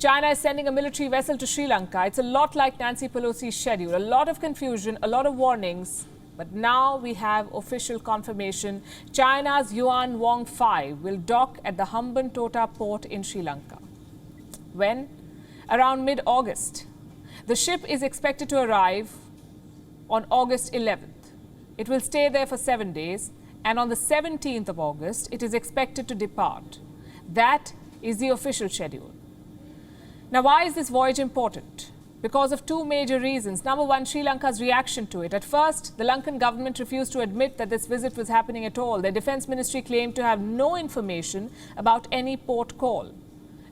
China is sending a military vessel to Sri Lanka. It's a lot like Nancy Pelosi's schedule. A lot of confusion, a lot of warnings. But now we have official confirmation. China's Yuan Wang 5 will dock at the Hambantota port in Sri Lanka. When? Around mid-August. The ship is expected to arrive on August 11th. It will stay there for 7 days, and on the 17th of August, it is expected to depart. That is the official schedule. Now, why is this voyage important? Because of two major reasons. Number one, Sri Lanka's reaction to it. At first, the Lankan government refused to admit that this visit was happening at all. Their defense ministry claimed to have no information about any port call.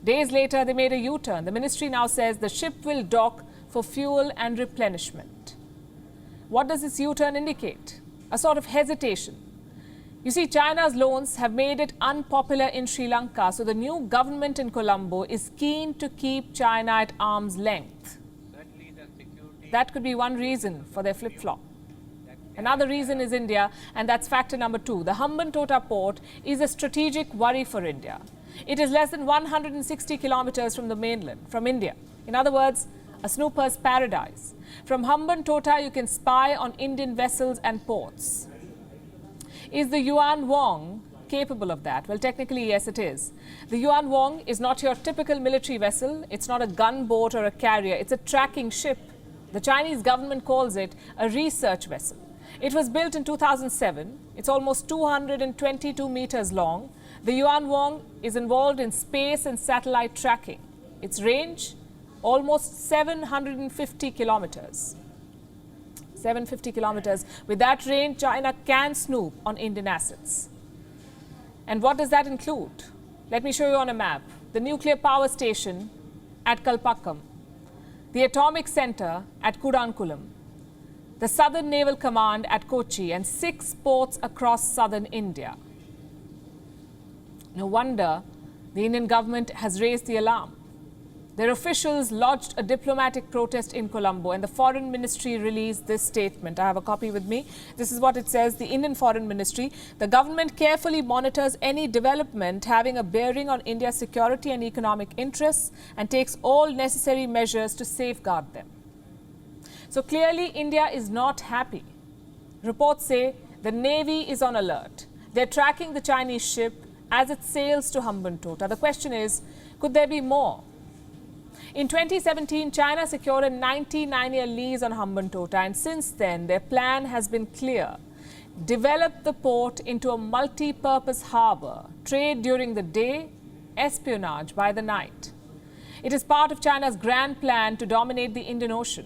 Days later, they made a U-turn. The ministry now says the ship will dock for fuel and replenishment. What does this U-turn indicate? A sort of hesitation. You see, China's loans have made it unpopular in Sri Lanka, so the new government in Colombo is keen to keep China at arm's length. That could be one reason for their flip-flop. Another reason is India, and that's factor number two. The Hambantota port is a strategic worry for India. It is less than 160 kilometers from the mainland, from India. In other words, a snooper's paradise. From Hambantota, you can spy on Indian vessels and ports. Is the Yuan Wang capable of that? Well, technically, yes, it is. The Yuan Wang is not your typical military vessel. It's not a gunboat or a carrier. It's a tracking ship. The Chinese government calls it a research vessel. It was built in 2007. It's almost 222 meters long. The Yuan Wang is involved in space and satellite tracking. Its range, almost 750 kilometers. 750 kilometers. With that range, China can snoop on Indian assets. And what does that include? Let me show you on a map. The nuclear power station at Kalpakkam, the atomic center at Kudankulam, the Southern Naval Command at Kochi, and 6 ports across southern India. No wonder the Indian government has raised the alarm. Their officials lodged a diplomatic protest in Colombo, and the Foreign Ministry released this statement. I have a copy with me. This is what it says. The Indian Foreign Ministry: the government carefully monitors any development having a bearing on India's security and economic interests and takes all necessary measures to safeguard them. So clearly, India is not happy. Reports say the Navy is on alert. They're tracking the Chinese ship as it sails to Hambantota. The question is, could there be more? In 2017, China secured a 99-year lease on Hambantota, and since then, their plan has been clear. Develop the port into a multi-purpose harbour, trade during the day, espionage by the night. It is part of China's grand plan to dominate the Indian Ocean.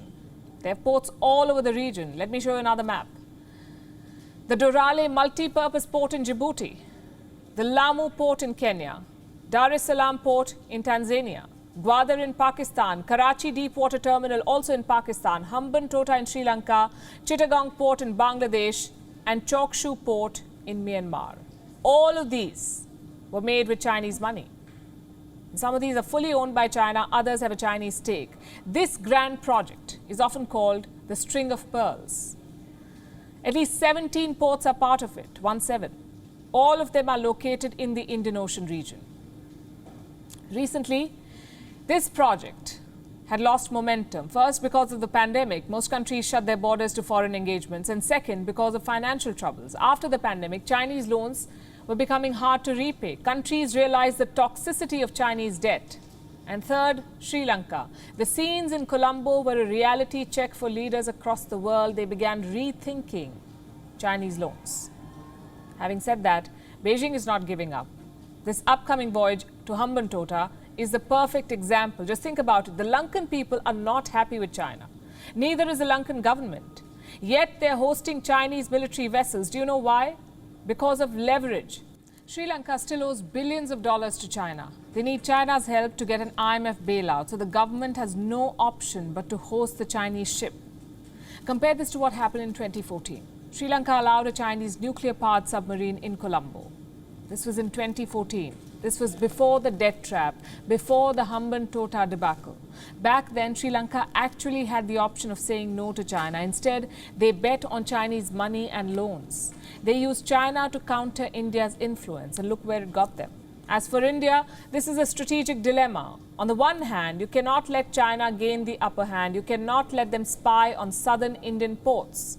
They have ports all over the region. Let me show you another map. The Dorale multi-purpose port in Djibouti, the Lamu port in Kenya, Dar es Salaam port in Tanzania, Gwadar in Pakistan, Karachi Deepwater Terminal also in Pakistan, Hambantota in Sri Lanka, Chittagong Port in Bangladesh, and Chokshu Port in Myanmar. All of these were made with Chinese money. Some of these are fully owned by China, others have a Chinese stake. This grand project is often called the String of Pearls. At least 17 ports are part of it, 17. All of them are located in the Indian Ocean region. Recently, this project had lost momentum. First, because of the pandemic, most countries shut their borders to foreign engagements. And second, because of financial troubles. After the pandemic, Chinese loans were becoming hard to repay. Countries realized the toxicity of Chinese debt. And third, Sri Lanka. The scenes in Colombo were a reality check for leaders across the world. They began rethinking Chinese loans. Having said that, Beijing is not giving up. This upcoming voyage to Hambantota is the perfect example. Just think about it. The Lankan people are not happy with China. Neither is the Lankan government. Yet they're hosting Chinese military vessels. Do you know why? Because of leverage. Sri Lanka still owes billions of dollars to China. They need China's help to get an IMF bailout, so the government has no option but to host the Chinese ship. Compare this to what happened in 2014. Sri Lanka allowed a Chinese nuclear-powered submarine in Colombo. This was in 2014. This was before the debt trap, before the Hambantota debacle. Back then, Sri Lanka actually had the option of saying no to China. Instead, they bet on Chinese money and loans. They used China to counter India's influence, and look where it got them. As for India, this is a strategic dilemma. On the one hand, you cannot let China gain the upper hand. You cannot let them spy on southern Indian ports.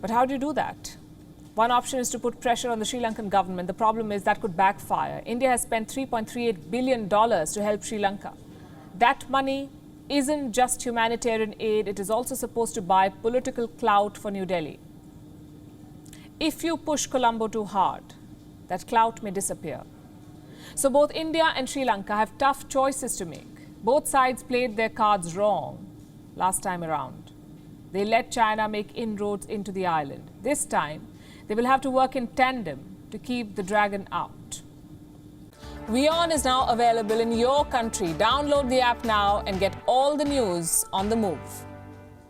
But how do you do that? One option is to put pressure on the Sri Lankan government. The problem is that could backfire. India has spent $3.38 billion to help Sri Lanka. That money isn't just humanitarian aid, it is also supposed to buy political clout for New Delhi. If you push Colombo too hard, that clout may disappear. So both India and Sri Lanka have tough choices to make. Both sides played their cards wrong last time around. They let China make inroads into the island. This time, they will have to work in tandem to keep the dragon out. WION is now available in your country. Download the app now and get all the news on the move.